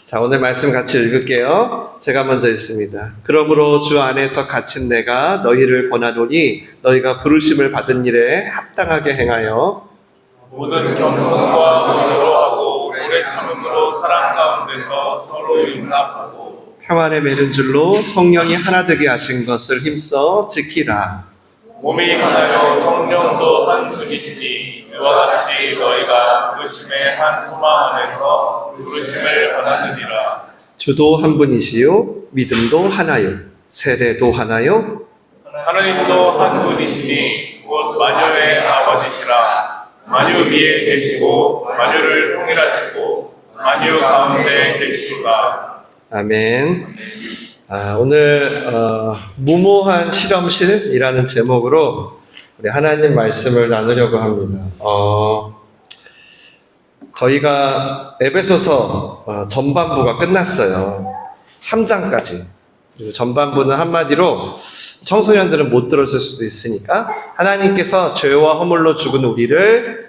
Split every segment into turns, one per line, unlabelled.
자, 오늘 말씀 같이 읽을게요. 제가 먼저 읽습니다. 그러므로 주 안에서 갇힌 내가 너희를 권하노니 너희가 부르심을 받은 일에 합당하게 행하여
모든 겸손과 온유로 하고 오래 참음으로 사랑 가운데서 서로 용납하고
평안에 매는 줄로 성령이 하나 되게 하신 것을 힘써 지키라.
몸이 하나요 성령도 한 분이시니 이와 같이 너희가 부르심의 한 소망 안에서 부르심을 받았느니라.
주도 한 분이시요 믿음도 하나요 세례도 하나요
하나님도 한 분이시니 곧 만유의 아버지시라. 만유 위에 계시고 만유를 통일하시고 만유 가운데 계시도다.
아멘. 오늘 무모한 실험실이라는 제목으로 우리 하나님 말씀을 나누려고 합니다. 저희가 에베소서 전반부가 끝났어요. 3장까지. 그리고 전반부는 한마디로 청소년들은 못 들었을 수도 있으니까 하나님께서 죄와 허물로 죽은 우리를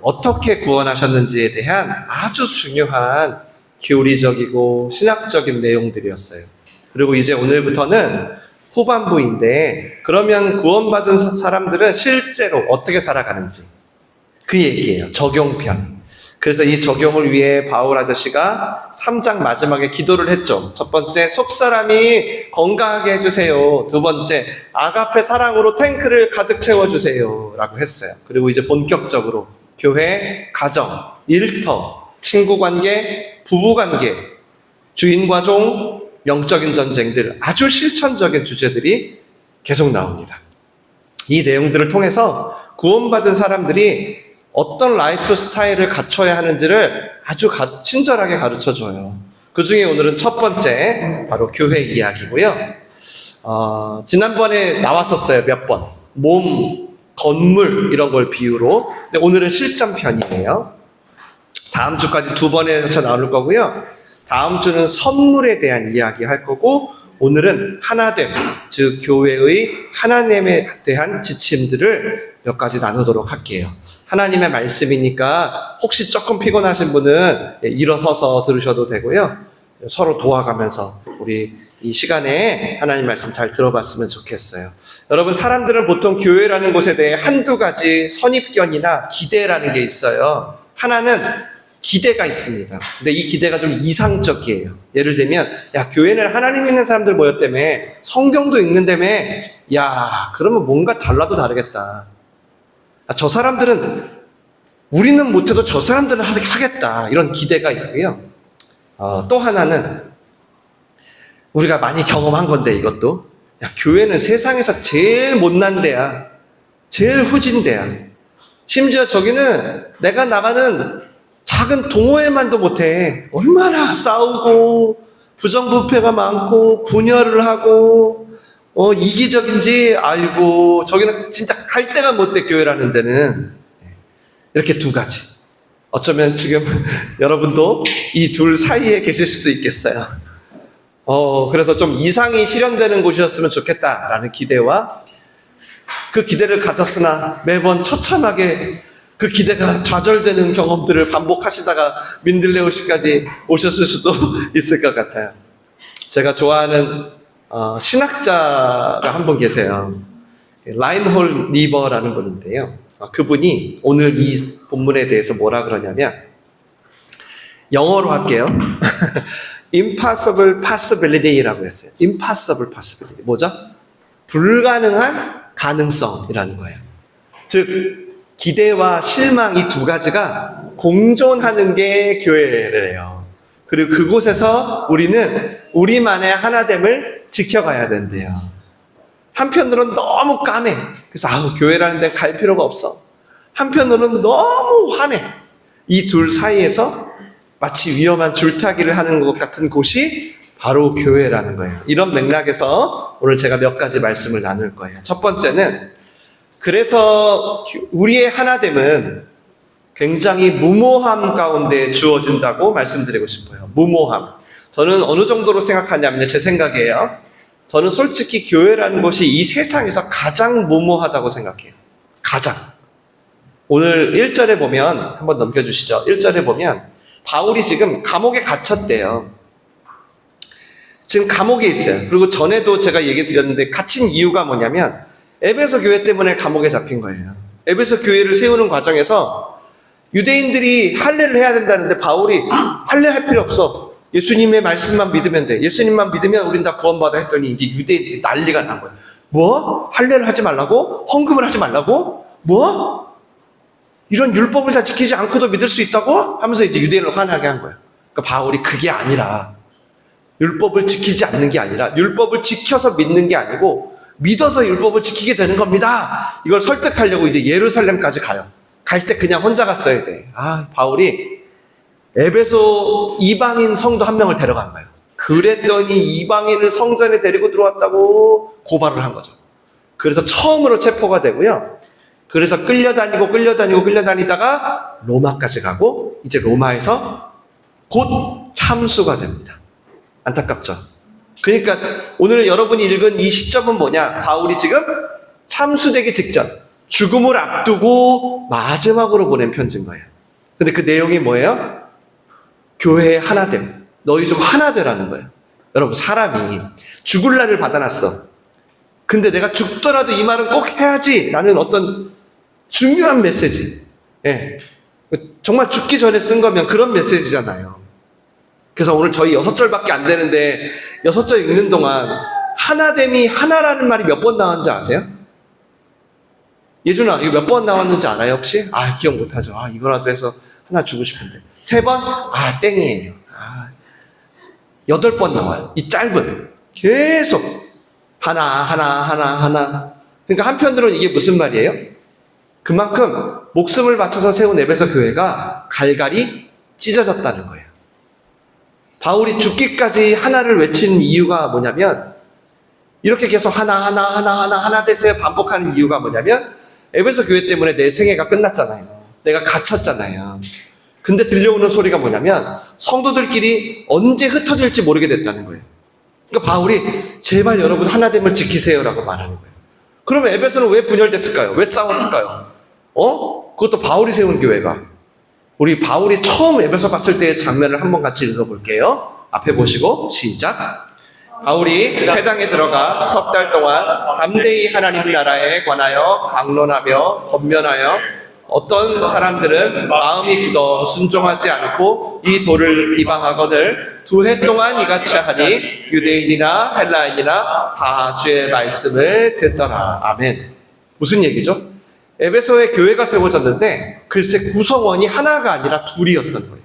어떻게 구원하셨는지에 대한 아주 중요한 교리적이고 신학적인 내용들이었어요. 그리고 이제 오늘부터는 후반부인데, 그러면 구원받은 사람들은 실제로 어떻게 살아가는지 그 얘기예요. 적용편. 그래서 이 적용을 위해 바울 아저씨가 3장 마지막에 기도를 했죠. 첫 번째, 속사람이 건강하게 해주세요. 두 번째, 아가페 사랑으로 탱크를 가득 채워주세요 라고 했어요. 그리고 이제 본격적으로 교회, 가정, 일터, 친구관계, 부부관계, 주인과 종, 영적인 전쟁들, 아주 실천적인 주제들이 계속 나옵니다. 이 내용들을 통해서 구원받은 사람들이 어떤 라이프 스타일을 갖춰야 하는지를 아주 친절하게 가르쳐줘요. 그 중에 오늘은 첫 번째, 바로 교회 이야기고요. 지난번에 나왔었어요, 몇 번. 몸, 건물, 이런 걸 비유로. 근데 오늘은 실전편이에요. 다음 주까지 2번에 나올 거고요. 다음 주는 선물에 대한 이야기 할 거고, 오늘은 하나됨, 즉 교회의 하나님에 대한 지침들을 몇 가지 나누도록 할게요. 하나님의 말씀이니까 혹시 조금 피곤하신 분은 일어서서 들으셔도 되고요. 서로 도와가면서 우리 이 시간에 하나님 말씀 잘 들어봤으면 좋겠어요. 여러분, 사람들은 보통 교회라는 곳에 대해 한두 가지 선입견이나 기대라는 게 있어요. 하나는 기대가 있습니다. 근데 이 기대가 좀 이상적이에요. 예를 들면, 야, 교회는 하나님 믿는 사람들 모였다며, 성경도 읽는다며, 야, 그러면 뭔가 달라도 다르겠다. 저 사람들은, 우리는 못해도 저 사람들은 하겠다. 이런 기대가 있고요. 또 하나는, 우리가 많이 경험한 건데, 이것도. 야, 교회는 세상에서 제일 못난 데야. 제일 후진 데야. 심지어 저기는 내가 나가는 작은 동호회만도 못해. 얼마나 싸우고 부정부패가 많고 분열을 하고 이기적인지 알고, 저기는 진짜 갈 데가 못 돼, 교회라는 데는. 이렇게 두 가지. 어쩌면 지금 여러분도 이 둘 사이에 계실 수도 있겠어요. 그래서 좀 이상이 실현되는 곳이었으면 좋겠다라는 기대와, 그 기대를 가졌으나 매번 처참하게 그 기대가 좌절되는 경험들을 반복하시다가 민들레오시까지 오셨을 수도 있을 것 같아요. 제가 좋아하는 신학자가 한 분 계세요. 라인홀 니버라는 분인데요. 그분이 오늘 이 본문에 대해서 뭐라 그러냐면, 영어로 할게요. impossible possibility라고 했어요. impossible possibility. 뭐죠? 불가능한 가능성이라는 거예요. 즉, 기대와 실망, 이 두 가지가 공존하는 게 교회래요. 그리고 그곳에서 우리는 우리만의 하나됨을 지켜가야 된대요. 한편으로는 너무 까매. 그래서 교회라는 데 갈 필요가 없어. 한편으로는 너무 화내. 이 둘 사이에서 마치 위험한 줄타기를 하는 것 같은 곳이 바로 교회라는 거예요. 이런 맥락에서 오늘 제가 몇 가지 말씀을 나눌 거예요. 첫 번째는, 그래서 우리의 하나됨은 굉장히 무모함 가운데 주어진다고 말씀드리고 싶어요. 무모함. 저는 어느 정도로 생각하냐면, 제 생각이에요. 저는 솔직히 교회라는 것이 이 세상에서 가장 무모하다고 생각해요. 가장. 오늘 1절에 보면, 한번 넘겨주시죠. 1절에 보면 바울이 지금 감옥에 갇혔대요. 지금 감옥에 있어요. 그리고 전에도 제가 얘기 드렸는데 갇힌 이유가 뭐냐면 에베소 교회 때문에 감옥에 잡힌 거예요. 에베소 교회를 세우는 과정에서 유대인들이 할례를 해야 된다는데 바울이 할례할 필요 없어. 예수님의 말씀만 믿으면 돼. 예수님만 믿으면 우린 다 구원받아 했더니 이제 유대인들이 난리가 난 거예요. 뭐? 할례를 하지 말라고? 헌금을 하지 말라고? 뭐? 이런 율법을 다 지키지 않고도 믿을 수 있다고? 하면서 이제 유대인을 화나게 한 거예요. 그러니까 바울이 그게 아니라 율법을 지키지 않는 게 아니라 율법을 지켜서 믿는 게 아니고 믿어서 율법을 지키게 되는 겁니다. 이걸 설득하려고 이제 예루살렘까지 가요. 갈 때 그냥 혼자 갔어야 돼. 바울이 에베소 이방인 성도 한 명을 데려간 거예요. 그랬더니 이방인을 성전에 데리고 들어왔다고 고발을 한 거죠. 그래서 처음으로 체포가 되고요. 그래서 끌려다니다가 로마까지 가고 이제 로마에서 곧 참수가 됩니다. 안타깝죠. 그러니까 오늘 여러분이 읽은 이 시점은 뭐냐? 바울이 지금 참수되기 직전, 죽음을 앞두고 마지막으로 보낸 편지인 거예요. 근데 그 내용이 뭐예요? 교회의 하나됨. 너희 좀 하나 되라는 거예요. 여러분, 사람이 죽을 날을 받아놨어. 근데 내가 죽더라도 이 말은 꼭 해야지 라는 어떤 중요한 메시지. 예. 정말 죽기 전에 쓴 거면 그런 메시지잖아요. 그래서 오늘 저희 6절밖에 안 되는데 6절 읽는 동안 하나됨이 하나라는 말이 몇 번 나왔는지 아세요? 예준아, 이거 몇 번 나왔는지 알아요 혹시? 기억 못하죠. 이거라도 해서 하나 주고 싶은데. 3번? 땡이에요. 8번 나와요. 이 짧은. 계속. 하나. 그러니까 한편으로는 이게 무슨 말이에요? 그만큼 목숨을 바쳐서 세운 에베소 교회가 갈갈이 찢어졌다는 거예요. 바울이 죽기까지 하나를 외치는 이유가 뭐냐면, 이렇게 계속 하나 됐어요 반복하는 이유가 뭐냐면, 에베소 교회 때문에 내 생애가 끝났잖아요. 내가 갇혔잖아요. 근데 들려오는 소리가 뭐냐면 성도들끼리 언제 흩어질지 모르게 됐다는 거예요. 그러니까 바울이 제발 여러분 하나됨을 지키세요라고 말하는 거예요. 그러면 에베소는 왜 분열됐을까요? 왜 싸웠을까요? 그것도 바울이 세운 교회가. 우리 바울이 처음 에베소 갔을 때의 장면을 한번 같이 읽어볼게요. 앞에 보시고 시작. 바울이 회당에 들어가 석 달 동안 담대히 하나님 나라에 관하여 강론하며 권면하여 어떤 사람들은 마음이 굳어 순종하지 않고 이 도를 비방하거늘 2해 동안 이같이 하니 유대인이나 헬라인이나 다 주의 말씀을 듣더라. 아멘. 무슨 얘기죠? 에베소에 교회가 세워졌는데 글쎄 구성원이 하나가 아니라 둘이었던 거예요.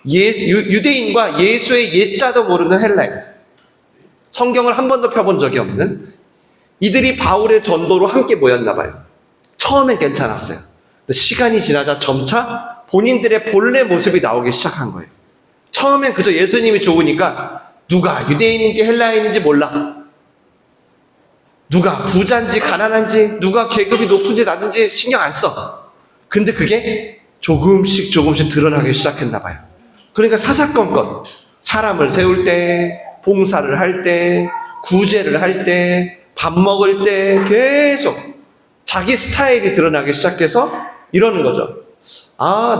유대인과 예수의 예자도 모르는 헬라인. 성경을 한 번도 펴본 적이 없는 이들이 바울의 전도로 함께 모였나 봐요. 처음엔 괜찮았어요. 근데 시간이 지나자 점차 본인들의 본래 모습이 나오기 시작한 거예요. 처음엔 그저 예수님이 좋으니까 누가 유대인인지 헬라인인지 몰라. 누가 부자인지 가난한지 누가 계급이 높은지 낮은지 신경 안 써. 근데 그게 조금씩 드러나기 시작했나 봐요. 그러니까 사사건건 사람을 세울 때, 봉사를 할 때, 구제를 할 때, 밥 먹을 때 계속 자기 스타일이 드러나기 시작해서 이러는 거죠.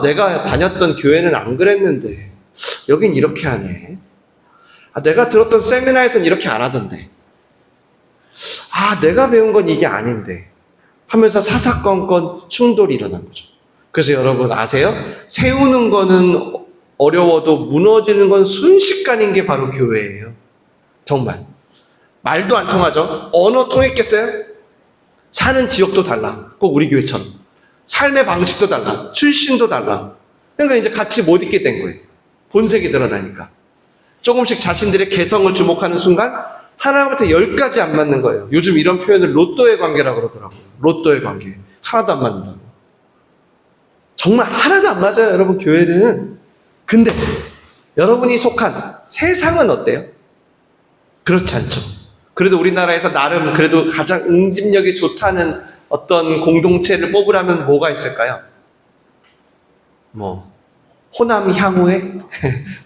내가 다녔던 교회는 안 그랬는데 여긴 이렇게 하네. 내가 들었던 세미나에서는 이렇게 안 하던데. 내가 배운 건 이게 아닌데 하면서 사사건건 충돌이 일어난 거죠. 그래서 여러분 아세요? 세우는 거는 어려워도 무너지는 건 순식간인 게 바로 교회예요. 정말. 말도 안 통하죠? 언어 통했겠어요? 사는 지역도 달라. 꼭 우리 교회처럼. 삶의 방식도 달라. 출신도 달라. 그러니까 이제 같이 못 있게 된 거예요. 본색이 드러나니까. 조금씩 자신들의 개성을 주목하는 순간 하나부터 10까지 안 맞는 거예요. 요즘 이런 표현을 로또의 관계라고 그러더라고요. 로또의 관계. 하나도 안 맞는다고. 정말 하나도 안 맞아요, 여러분, 교회는. 근데 여러분이 속한 세상은 어때요? 그렇지 않죠. 그래도 우리나라에서 나름 그래도 가장 응집력이 좋다는 어떤 공동체를 뽑으라면 뭐가 있을까요? 호남 향후회?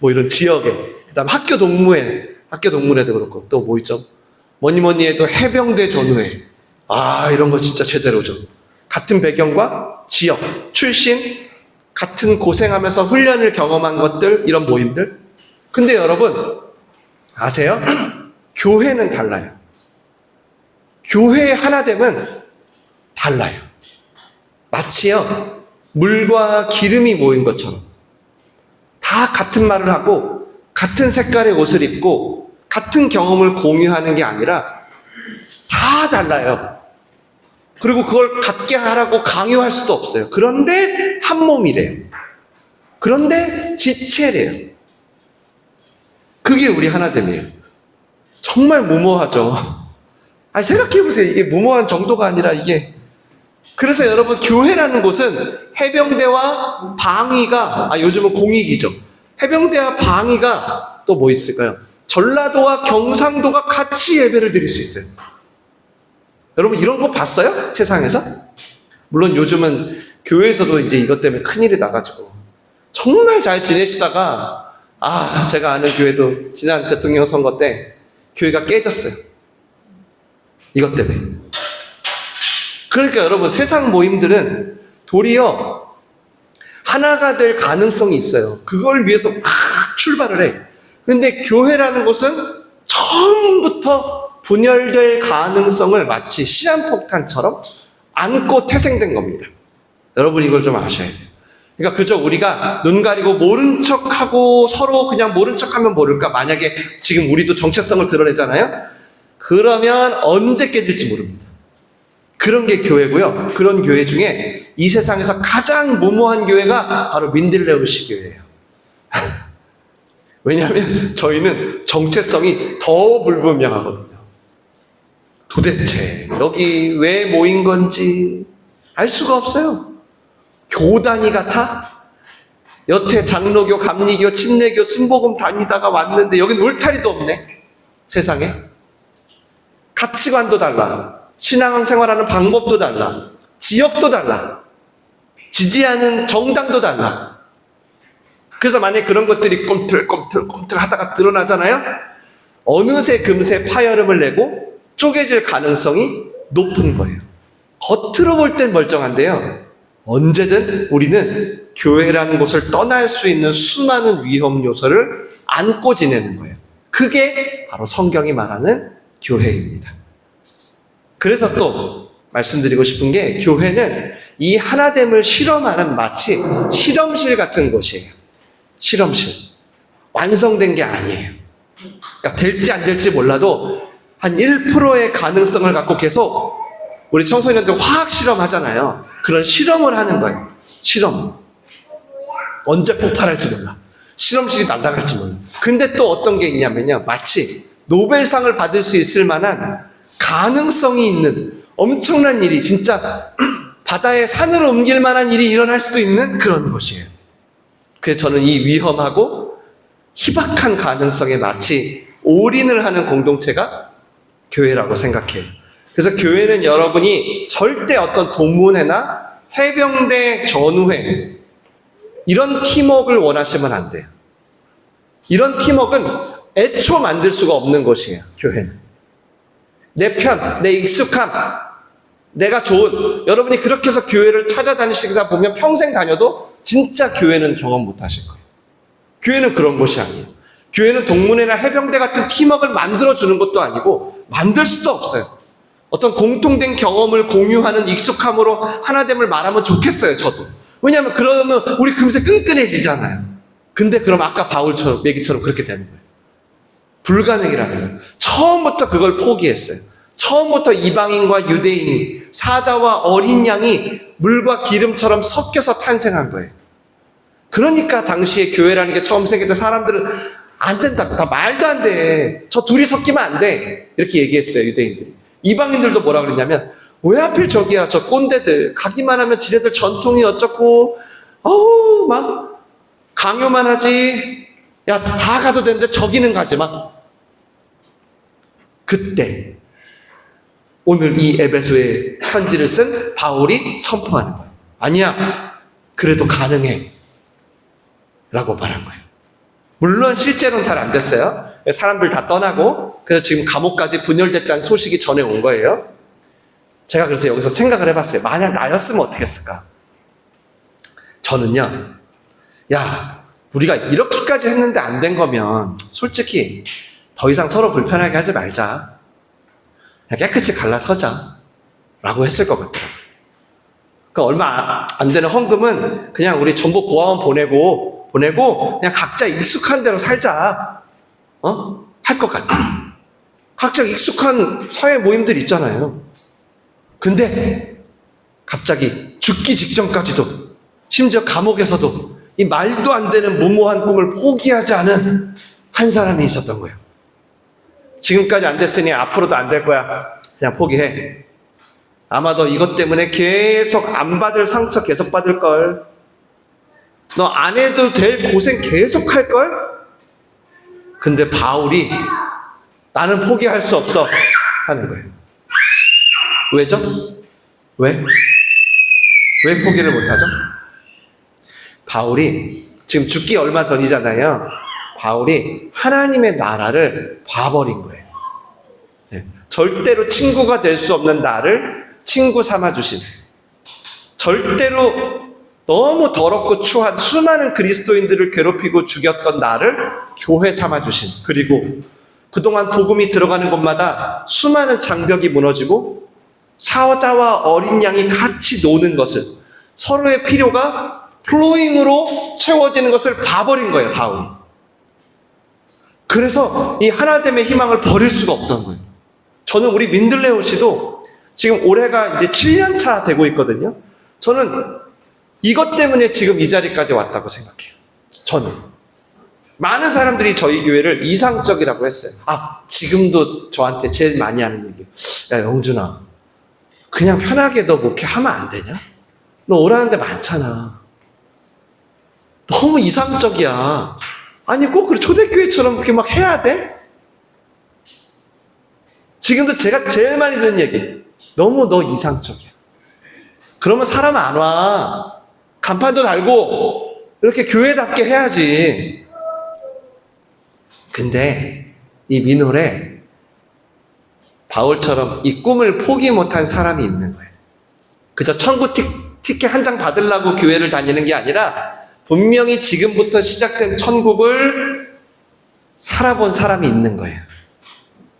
이런 지역에. 그 다음 학교 동문회도 그렇고 또 뭐 있죠? 뭐니 해도 해병대 전후회. 이런 거 진짜 제대로죠. 같은 배경과 지역, 출신, 같은 고생하면서 훈련을 경험한 것들, 이런 모임들. 근데 여러분, 아세요? 교회는 달라요. 교회의 하나됨은 달라요. 마치요, 물과 기름이 모인 것처럼 다 같은 말을 하고 같은 색깔의 옷을 입고 같은 경험을 공유하는 게 아니라 다 달라요. 그리고 그걸 같게 하라고 강요할 수도 없어요. 그런데 한 몸이래요. 그런데 지체래요. 그게 우리 하나됨이에요. 정말 무모하죠. 아니, 생각해보세요. 이게 무모한 정도가 아니라 이게. 그래서 여러분, 교회라는 곳은 해병대와 방위가, 요즘은 공익이죠. 해병대와 방위가 또 뭐 있을까요? 전라도와 경상도가 같이 예배를 드릴 수 있어요. 여러분, 이런 거 봤어요? 세상에서? 물론 요즘은 교회에서도 이제 이것 때문에 큰일이 나가지고 정말 잘 지내시다가 제가 아는 교회도 지난 대통령 선거 때 교회가 깨졌어요. 이것 때문에. 그러니까 여러분, 세상 모임들은 도리어 하나가 될 가능성이 있어요. 그걸 위해서 막 출발을 해. 근데 교회라는 곳은 처음부터 분열될 가능성을 마치 시한폭탄처럼 안고 태생된 겁니다. 여러분, 이걸 좀 아셔야 돼요. 그러니까 그저 우리가 눈 가리고 모른 척하고 서로 그냥 모른 척하면 모를까. 만약에 지금 우리도 정체성을 드러내잖아요. 그러면 언제 깨질지 모릅니다. 그런 게 교회고요. 그런 교회 중에 이 세상에서 가장 무모한 교회가 바로 민들레오시 교회예요. 왜냐하면 저희는 정체성이 더 불분명하거든요. 도대체 여기 왜 모인 건지 알 수가 없어요. 교단이 같아? 여태 장로교, 감리교, 침례교, 순복음 다니다가 왔는데 여긴 울타리도 없네. 세상에. 가치관도 달라. 신앙생활하는 방법도 달라. 지역도 달라. 지지하는 정당도 달라. 그래서 만약에 그런 것들이 꿈틀꿈틀 하다가 드러나잖아요. 어느새 금세 파열음을 내고 쪼개질 가능성이 높은 거예요. 겉으로 볼 땐 멀쩡한데요. 언제든 우리는 교회라는 곳을 떠날 수 있는 수많은 위험 요소를 안고 지내는 거예요. 그게 바로 성경이 말하는 교회입니다. 그래서 또 말씀드리고 싶은 게, 교회는 이 하나됨을 실험하는 마치 실험실 같은 곳이에요. 실험실. 완성된 게 아니에요. 그러니까 될지 안 될지 몰라도 한 1%의 가능성을 갖고 계속 우리 청소년들 화학 실험 하잖아요. 그런 실험을 하는 거예요. 실험. 언제 폭발할지 몰라. 실험실이 날아갈지 몰라. 근데 또 어떤 게 있냐면요, 마치 노벨상을 받을 수 있을 만한 가능성이 있는 엄청난 일이, 진짜 바다에 산을 옮길 만한 일이 일어날 수도 있는 그런 곳이에요. 그래서 저는 이 위험하고 희박한 가능성에 마치 올인을 하는 공동체가 교회라고 생각해요. 그래서 교회는 여러분이 절대 어떤 동문회나 해병대 전우회, 이런 팀워크를 원하시면 안 돼요. 이런 팀워크는 애초 만들 수가 없는 것이에요. 교회는 내 편, 내 익숙함, 내가 좋은, 여러분이 그렇게 해서 교회를 찾아다니시다 보면 평생 다녀도 진짜 교회는 경험 못 하실 거예요. 교회는 그런 곳이 아니에요. 교회는 동문회나 해병대 같은 팀워크를 만들어주는 것도 아니고 만들 수도 없어요. 어떤 공통된 경험을 공유하는 익숙함으로 하나됨을 말하면 좋겠어요, 저도. 왜냐하면 그러면 우리 금세 끈끈해지잖아요. 근데 그럼 아까 바울처럼, 얘기처럼 그렇게 되는 거예요. 불가능이라는 거예요. 처음부터 그걸 포기했어요. 처음부터 이방인과 유대인, 사자와 어린 양이 물과 기름처럼 섞여서 탄생한 거예요. 그러니까 당시에 교회라는 게 처음 생길 때 사람들은 안 된다, 다 말도 안 돼, 저 둘이 섞이면 안 돼, 이렇게 얘기했어요, 유대인들이. 이방인들도 뭐라 그랬냐면, 왜 하필 저기야, 저 꼰대들 가기만 하면 지네들 전통이 어쩌고, 막 강요만 하지, 야 다 가도 되는데 저기는 가지 마. 그때 오늘 이 에베소의 편지를 쓴 바울이 선포하는 거예요. 아니야, 그래도 가능해 라고 말한 거예요. 물론 실제로는 잘 안 됐어요. 사람들 다 떠나고, 그래서 지금 감옥까지 분열됐다는 소식이 전해온 거예요. 제가 그래서 여기서 생각을 해봤어요. 만약 나였으면 어떻게 했을까? 저는요, 야, 우리가 이렇게까지 했는데 안 된 거면 솔직히 더 이상 서로 불편하게 하지 말자. 그냥 깨끗이 갈라서자. 라고 했을 것 같더라고요. 그러니까 얼마 안 되는 헌금은 그냥 우리 전부 고아원 보내고 그냥 각자 익숙한 대로 살자. 할 것 같아요. 각자 익숙한 사회 모임들 있잖아요. 근데 갑자기 죽기 직전까지도 심지어 감옥에서도 이 말도 안 되는 무모한 꿈을 포기하지 않은 한 사람이 있었던 거예요. 지금까지 안 됐으니 앞으로도 안 될 거야. 그냥 포기해. 아마 너 이것 때문에 계속 안 받을 상처 계속 받을걸. 너 안 해도 될 고생 계속 할걸? 근데 바울이 나는 포기할 수 없어 하는 거예요. 왜죠? 왜 포기를 못하죠? 바울이 지금 죽기 얼마 전이잖아요. 바울이 하나님의 나라를 봐버린 거예요. 네. 절대로 친구가 될 수 없는 나를 친구 삼아주신, 절대로 너무 더럽고 추한 수많은 그리스도인들을 괴롭히고 죽였던 나를 교회 삼아주신, 그리고 그동안 복음이 들어가는 곳마다 수많은 장벽이 무너지고 사자와 어린 양이 같이 노는 것을, 서로의 필요가 플로잉으로 채워지는 것을 봐버린 거예요, 바울이. 그래서 이 하나됨의 희망을 버릴 수가 없던 거예요. 저는 우리 민들레오 씨도 지금 올해가 이제 7년 차 되고 있거든요. 저는 이것 때문에 지금 이 자리까지 왔다고 생각해요. 저는. 많은 사람들이 저희 교회를 이상적이라고 했어요. 지금도 저한테 제일 많이 하는 얘기. 야, 영준아. 그냥 편하게 너 목회하면 안 되냐? 너 오라는 데 많잖아. 너무 이상적이야. 아니 꼭 그래 초대교회처럼 그렇게 막 해야 돼? 지금도 제가 제일 많이 듣는 얘기. 너무 너 이상적이야. 그러면 사람 안 와. 간판도 달고 이렇게 교회답게 해야지. 근데 이 민홀에 바울처럼 이 꿈을 포기 못한 사람이 있는 거예요. 그저 천국 티켓 한 장 받으려고 교회를 다니는 게 아니라 분명히 지금부터 시작된 천국을 살아본 사람이 있는 거예요.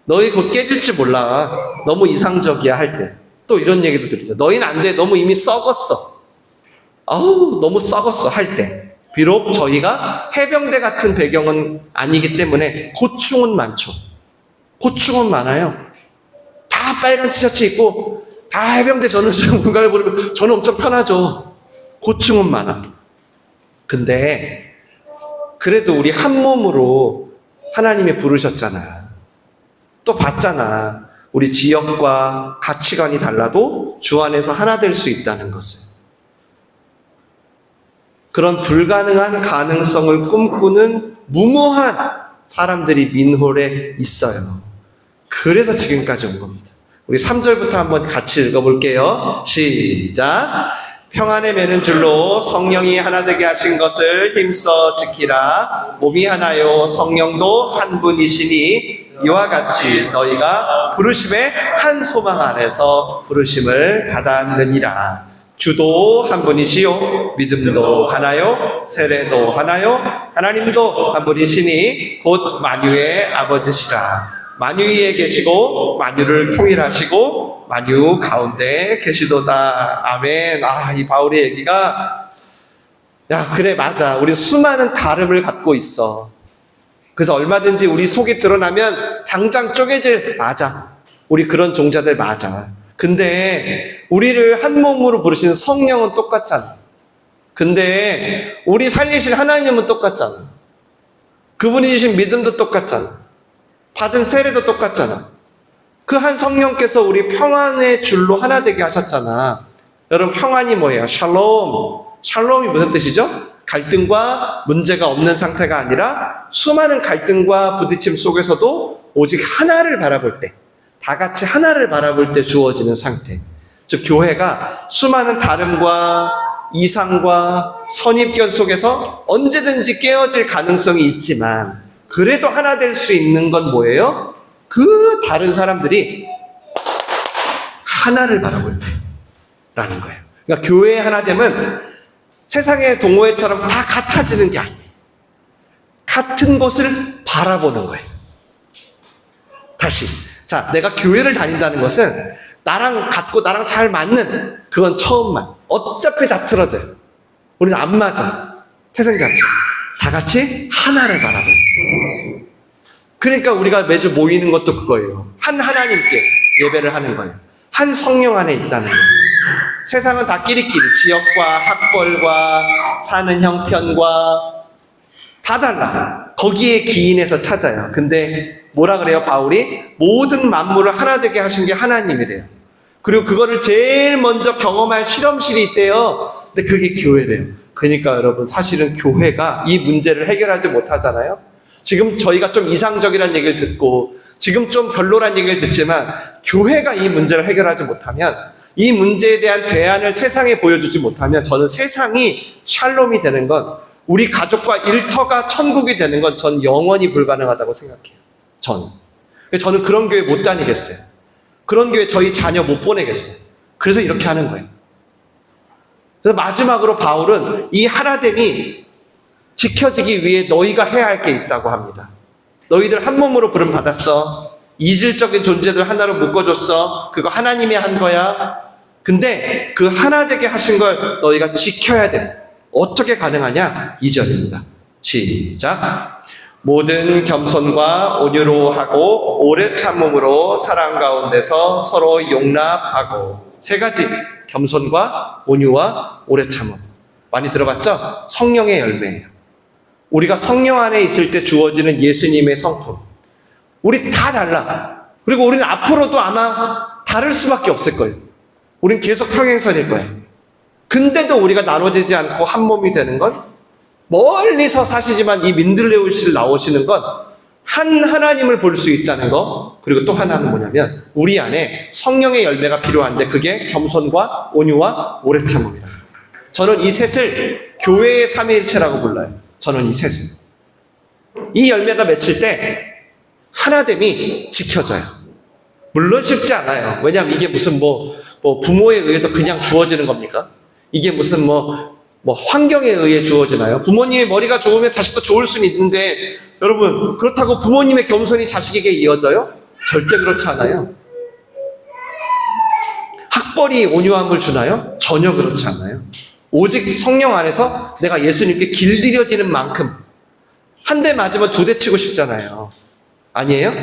너희 곧 깨질지 몰라. 너무 이상적이야 할 때. 또 이런 얘기도 들리죠. 너희는 안 돼. 너무 이미 썩었어. 너무 썩었어 할 때. 비록 저희가 해병대 같은 배경은 아니기 때문에 고충은 많죠. 고충은 많아요. 다 빨간 티셔츠 입고 다 해병대 전우수령 군가를 부르면 저는 엄청 편하죠. 고충은 많아. 근데 그래도 우리 한 몸으로 하나님이 부르셨잖아. 또 봤잖아. 우리 지역과 가치관이 달라도 주 안에서 하나 될 수 있다는 것을. 그런 불가능한 가능성을 꿈꾸는 무모한 사람들이 민홀에 있어요. 그래서 지금까지 온 겁니다. 우리 3절부터 한번 같이 읽어볼게요. 시작. 평안에 매는 줄로 성령이 하나 되게 하신 것을 힘써 지키라. 몸이 하나요 성령도 한 분이시니 이와 같이 너희가 부르심의 한 소망 안에서 부르심을 받았느니라. 주도 한 분이시요 믿음도 하나요 세례도 하나요 하나님도 한 분이시니 곧 만유의 아버지시라. 만유 위에 계시고 만유를 통일하시고 만유 가운데 계시도다. 아멘. 이 바울의 얘기가 그래 맞아. 우리 수많은 다름을 갖고 있어. 그래서 얼마든지 우리 속이 드러나면 당장 쪼개질. 맞아. 우리 그런 종자들 맞아. 근데 우리를 한 몸으로 부르시는 성령은 똑같잖아. 근데 우리 살리실 하나님은 똑같잖아. 그분이 주신 믿음도 똑같잖아. 받은 세례도 똑같잖아. 그 한 성령께서 우리 평안의 줄로 하나 되게 하셨잖아. 여러분 평안이 뭐예요? 샬롬. 샬롬이 무슨 뜻이죠? 갈등과 문제가 없는 상태가 아니라 수많은 갈등과 부딪힘 속에서도 오직 하나를 바라볼 때, 다 같이 하나를 바라볼 때 주어지는 상태. 즉 교회가 수많은 다름과 이상과 선입견 속에서 언제든지 깨어질 가능성이 있지만 그래도 하나 될 수 있는 건 뭐예요? 그 다른 사람들이 하나를 바라볼 때라는 거예요. 그러니까 교회의 하나됨은 세상의 동호회처럼 다 같아지는 게 아니에요. 같은 곳을 바라보는 거예요. 다시. 자, 내가 교회를 다닌다는 것은 나랑 같고 나랑 잘 맞는 그건 처음만. 어차피 다 틀어져요. 우리는 안 맞아. 태생자체. 다 같이 하나를 바라볼 때. 그러니까 우리가 매주 모이는 것도 그거예요. 한 하나님께 예배를 하는 거예요. 한 성령 안에 있다는 거예요. 세상은 다 끼리끼리 지역과 학벌과 사는 형편과 다 달라. 거기에 기인해서 찾아요. 근데 뭐라 그래요? 바울이 모든 만물을 하나 되게 하신 게 하나님이래요. 그리고 그거를 제일 먼저 경험할 실험실이 있대요. 근데 그게 교회래요. 그러니까 여러분, 사실은 교회가 이 문제를 해결하지 못하잖아요. 지금 저희가 좀 이상적이라는 얘기를 듣고 지금 좀 별로란 얘기를 듣지만 교회가 이 문제를 해결하지 못하면, 이 문제에 대한 대안을 세상에 보여주지 못하면, 저는 세상이 샬롬이 되는 건, 우리 가족과 일터가 천국이 되는 건 전 영원히 불가능하다고 생각해요. 저는 그런 교회 못 다니겠어요. 그런 교회 저희 자녀 못 보내겠어요. 그래서 이렇게 하는 거예요. 그래서 마지막으로 바울은 이 하나됨이 지켜지기 위해 너희가 해야 할 게 있다고 합니다. 너희들 한 몸으로 부름 받았어. 이질적인 존재들 하나로 묶어줬어. 그거 하나님이 한 거야. 근데 그 하나 되게 하신 걸 너희가 지켜야 돼. 어떻게 가능하냐? 2절입니다. 시작. 모든 겸손과 온유로 하고 오래 참음으로 사랑 가운데서 서로 용납하고. 세 가지. 겸손과 온유와 오래 참음. 많이 들어봤죠? 성령의 열매예요. 우리가 성령 안에 있을 때 주어지는 예수님의 성품. 우리 다 달라. 그리고 우리는 앞으로도 아마 다를 수밖에 없을 거예요. 우린 계속 평행선일 거예요. 근데도 우리가 나눠지지 않고 한 몸이 되는 건, 멀리서 사시지만 이 민들레오실 나오시는 건 한 하나님을 볼 수 있다는 거. 그리고 또 하나는 뭐냐면 우리 안에 성령의 열매가 필요한데 그게 겸손과 온유와 오래 참음이라. 저는 이 셋을 교회의 삼위일체라고 불러요. 저는 이 셋을. 이 열매가 맺힐 때 하나됨이 지켜져요. 물론 쉽지 않아요. 왜냐하면 이게 무슨 부모에 의해서 그냥 주어지는 겁니까? 이게 무슨 환경에 의해 주어지나요? 부모님의 머리가 좋으면 자식도 좋을 수는 있는데, 여러분, 그렇다고 부모님의 겸손이 자식에게 이어져요? 절대 그렇지 않아요. 학벌이 온유함을 주나요? 전혀 그렇지 않아요. 오직 성령 안에서 내가 예수님께 길들여지는 만큼. 한 대 맞으면 두 대 치고 싶잖아요. 아니에요?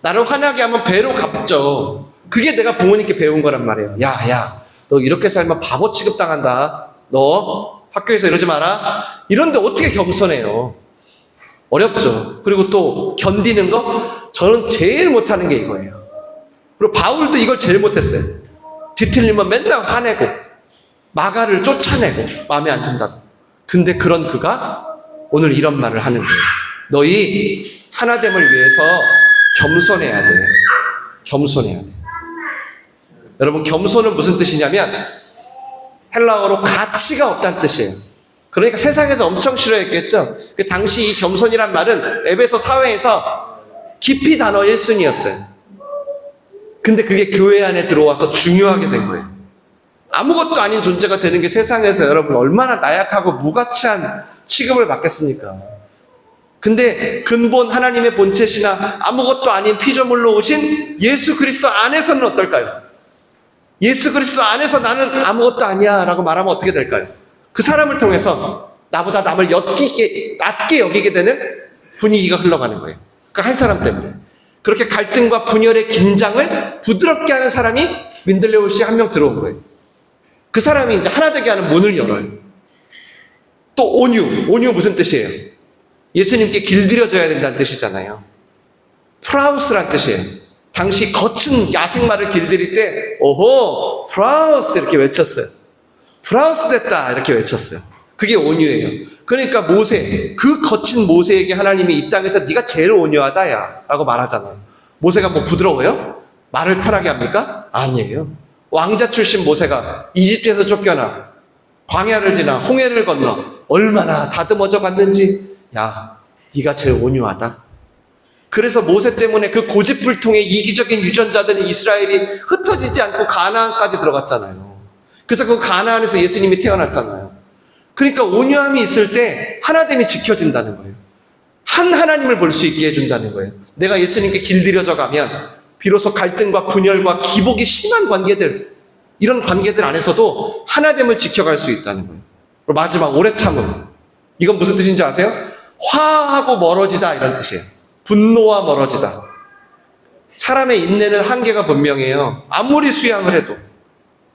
나를 화나게 하면 배로 갚죠. 그게 내가 부모님께 배운 거란 말이에요. 야, 너 이렇게 살면 바보 취급당한다. 너 학교에서 이러지 마라. 이런데 어떻게 겸손해요? 어렵죠. 그리고 또 견디는 거? 저는 제일 못하는 게 이거예요. 그리고 바울도 이걸 제일 못했어요. 뒤틀리면 맨날 화내고 마가를 쫓아내고 마음에 안 든다고. 근데 그런 그가 오늘 이런 말을 하는 거예요. 너희 하나됨을 위해서 겸손해야 돼. 겸손해야 돼. 여러분, 겸손은 무슨 뜻이냐면 헬라어로 가치가 없다는 뜻이에요. 그러니까 세상에서 엄청 싫어했겠죠. 그 당시 이 겸손이란 말은 에베소 사회에서 깊이 단어 1순위였어요. 근데 그게 교회 안에 들어와서 중요하게 된 거예요. 아무것도 아닌 존재가 되는 게 세상에서 여러분 얼마나 나약하고 무가치한 취급을 받겠습니까? 근데 근본 하나님의 본체시나 아무것도 아닌 피조물로 오신 예수 그리스도 안에서는 어떨까요? 예수 그리스도 안에서 나는 아무것도 아니야 라고 말하면 어떻게 될까요? 그 사람을 통해서 나보다 남을 낮게 여기게 되는 분위기가 흘러가는 거예요. 그러니까 한 사람 때문에. 그렇게 갈등과 분열의 긴장을 부드럽게 하는 사람이 민들레오시에 한 명 들어온 거예요. 그 사람이 이제 하나 되게 하는 문을 열어요. 또 온유 무슨 뜻이에요? 예수님께 길들여져야 된다는 뜻이잖아요. 프라우스란 뜻이에요. 당시 거친 야생마를 길들일 때 오호 프라우스 이렇게 외쳤어요. 프라우스 됐다 이렇게 외쳤어요. 그게 온유예요. 그러니까 모세, 그 거친 모세에게 하나님이 이 땅에서 네가 제일 온유하다 야 라고 말하잖아요. 모세가 부드러워요? 말을 편하게 합니까? 아니에요. 왕자 출신 모세가 이집트에서 쫓겨나 광야를 지나 홍해를 건너 얼마나 다듬어져 갔는지, 야 네가 제일 온유하다. 그래서 모세 때문에 그 고집불통의 이기적인 유전자들은 이스라엘이 흩어지지 않고 가나안까지 들어갔잖아요. 그래서 그 가나안에서 예수님이 태어났잖아요. 그러니까 온유함이 있을 때 하나됨이 지켜진다는 거예요. 한 하나님을 볼 수 있게 해준다는 거예요. 내가 예수님께 길들여져 가면 비로소 갈등과 분열과 기복이 심한 관계들, 이런 관계들 안에서도 하나됨을 지켜갈 수 있다는 거예요. 그리고 마지막 오래 참음. 이건 무슨 뜻인지 아세요? 화하고 멀어지다 이런 뜻이에요. 분노와 멀어지다. 사람의 인내는 한계가 분명해요. 아무리 수양을 해도.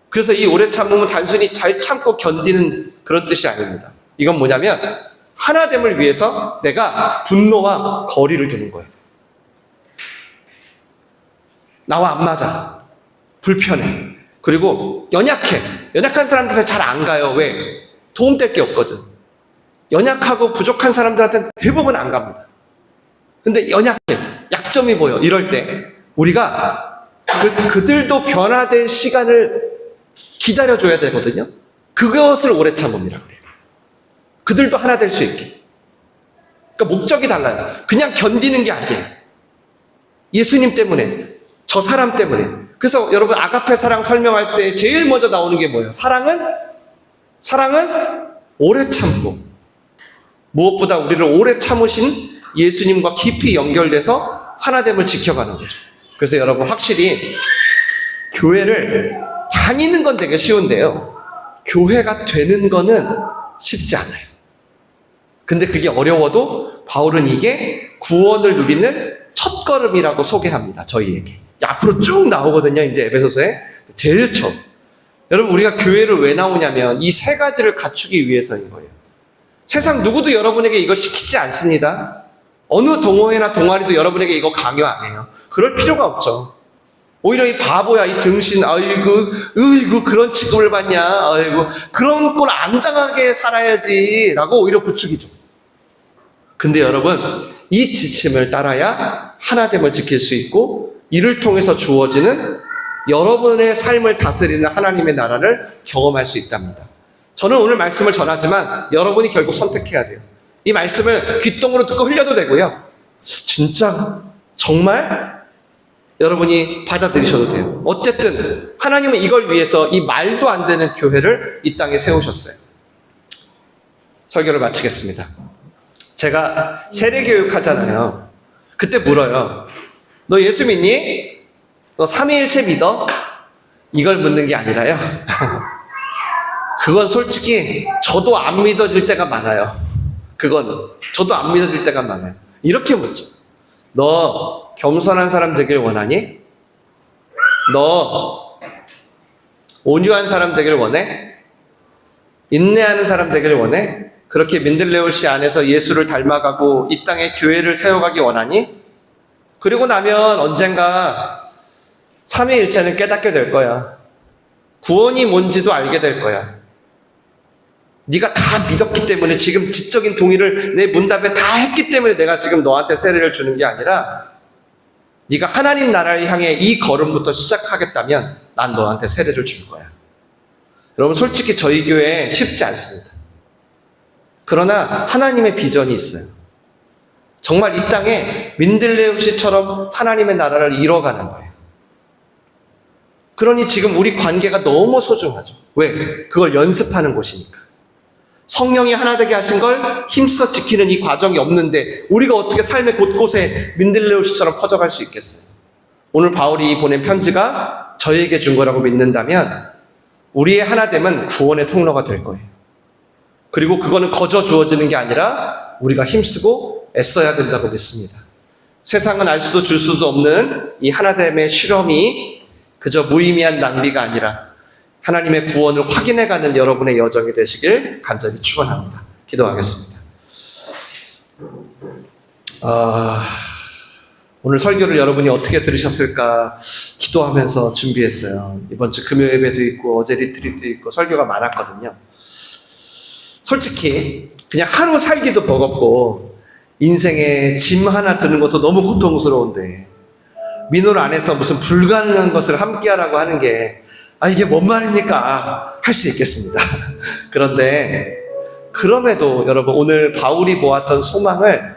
그래서 이 오래 참음은 단순히 잘 참고 견디는 그런 뜻이 아닙니다. 이건 뭐냐면 하나됨을 위해서 내가 분노와 거리를 두는 거예요. 나와 안 맞아. 불편해. 그리고 연약해. 연약한 사람들한테 잘 안 가요. 왜? 도움될 게 없거든. 연약하고 부족한 사람들한테는 대부분 안 갑니다. 근데 연약해. 약점이 보여. 이럴 때 우리가 그들도 변화될 시간을 기다려줘야 되거든요. 그것을 오래 참음이라고 그래요. 그들도 하나 될 수 있게. 그러니까 목적이 달라요. 그냥 견디는 게 아니에요. 예수님 때문에, 저 사람 때문에. 그래서 여러분 아가페 사랑 설명할 때 제일 먼저 나오는 게 뭐예요? 사랑은 오래 참고, 무엇보다 우리를 오래 참으신 예수님과 깊이 연결돼서 하나됨을 지켜가는 거죠. 그래서 여러분 확실히 교회를 다니는 건 되게 쉬운데요, 교회가 되는 거는 쉽지 않아요. 근데 그게 어려워도 바울은 이게 구원을 누리는 첫걸음이라고 소개합니다. 저희에게. 앞으로 쭉 나오거든요. 이제 에베소서에 제일 처음. 여러분 우리가 교회를 왜 나오냐면 이 세 가지를 갖추기 위해서인 거예요. 세상 누구도 여러분에게 이거 시키지 않습니다. 어느 동호회나 동아리도 여러분에게 이거 강요 안 해요. 그럴 필요가 없죠. 오히려 이 바보야, 이 등신, 아이고 그런 취급을 받냐, 아이고 그런 꼴 안 당하게 살아야지 라고 오히려 부추기죠. 근데 여러분 이 지침을 따라야 하나됨을 지킬 수 있고, 이를 통해서 주어지는 여러분의 삶을 다스리는 하나님의 나라를 경험할 수 있답니다. 저는 오늘 말씀을 전하지만 여러분이 결국 선택해야 돼요. 이 말씀을 귓동으로 듣고 흘려도 되고요, 진짜 정말 여러분이 받아들이셔도 돼요. 어쨌든 하나님은 이걸 위해서 이 말도 안 되는 교회를 이 땅에 세우셨어요. 설교를 마치겠습니다. 제가 세례교육 하잖아요. 그때 물어요. 너 예수 믿니? 너 삼위일체 믿어? 이걸 묻는 게 아니라요. 그건 솔직히 저도 안 믿어질 때가 많아요. 그거는 저도 안 믿어질 때가 많아요. 이렇게 묻죠. 너 겸손한 사람 되길 원하니? 너 온유한 사람 되길 원해? 인내하는 사람 되길 원해? 그렇게 민들레오시 안에서 예수를 닮아가고 이 땅에 교회를 세워가기 원하니? 그리고 나면 언젠가 삼위일체는 깨닫게 될 거야. 구원이 뭔지도 알게 될 거야. 네가 다 믿었기 때문에, 지금 지적인 동의를 내 문답에 다 했기 때문에 내가 지금 너한테 세례를 주는 게 아니라, 네가 하나님 나라를 향해 이 걸음부터 시작하겠다면 난 너한테 세례를 줄 거야. 여러분 솔직히 저희 교회 쉽지 않습니다. 그러나 하나님의 비전이 있어요. 정말 이 땅에 민들레우시처럼 하나님의 나라를 이뤄가는 거예요. 그러니 지금 우리 관계가 너무 소중하죠. 왜? 그걸 연습하는 곳이니까. 성령이 하나 되게 하신 걸 힘써 지키는 이 과정이 없는데 우리가 어떻게 삶의 곳곳에 민들레우시처럼 퍼져갈 수 있겠어요? 오늘 바울이 보낸 편지가 저에게 준 거라고 믿는다면 우리의 하나됨은 구원의 통로가 될 거예요. 그리고 그거는 거저 주어지는 게 아니라 우리가 힘쓰고 애써야 된다고 믿습니다. 세상은 알 수도 줄 수도 없는 이 하나됨의 실험이 그저 무의미한 낭비가 아니라 하나님의 구원을 확인해가는 여러분의 여정이 되시길 간절히 축원합니다. 기도하겠습니다. 오늘 설교를 여러분이 어떻게 들으셨을까 기도하면서 준비했어요. 이번 주 금요 예배도 있고 어제 리트리트도 있고 설교가 많았거든요. 솔직히 그냥 하루 살기도 버겁고 인생에 짐 하나 드는 것도 너무 고통스러운데 민홀 안에서 무슨 불가능한 것을 함께하라고 하는 게 이게 뭔 말입니까? 할 수 있겠습니다. 그런데 그럼에도 여러분 오늘 바울이 보았던 소망을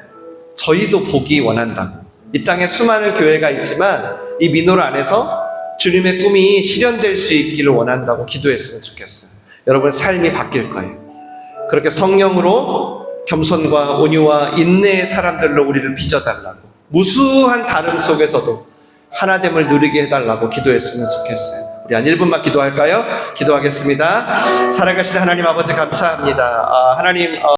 저희도 보기 원한다고. 이 땅에 수많은 교회가 있지만 이 민홀 안에서 주님의 꿈이 실현될 수 있기를 원한다고 기도했으면 좋겠어요. 여러분의 삶이 바뀔 거예요. 그렇게 성령으로 겸손과 온유와 인내의 사람들로 우리를 빚어달라고. 무수한 다름 속에서도 하나됨을 누리게 해달라고 기도했으면 좋겠어요. 우리 한 1분만 기도할까요? 기도하겠습니다. 살아가신 하나님 아버지 감사합니다. 하나님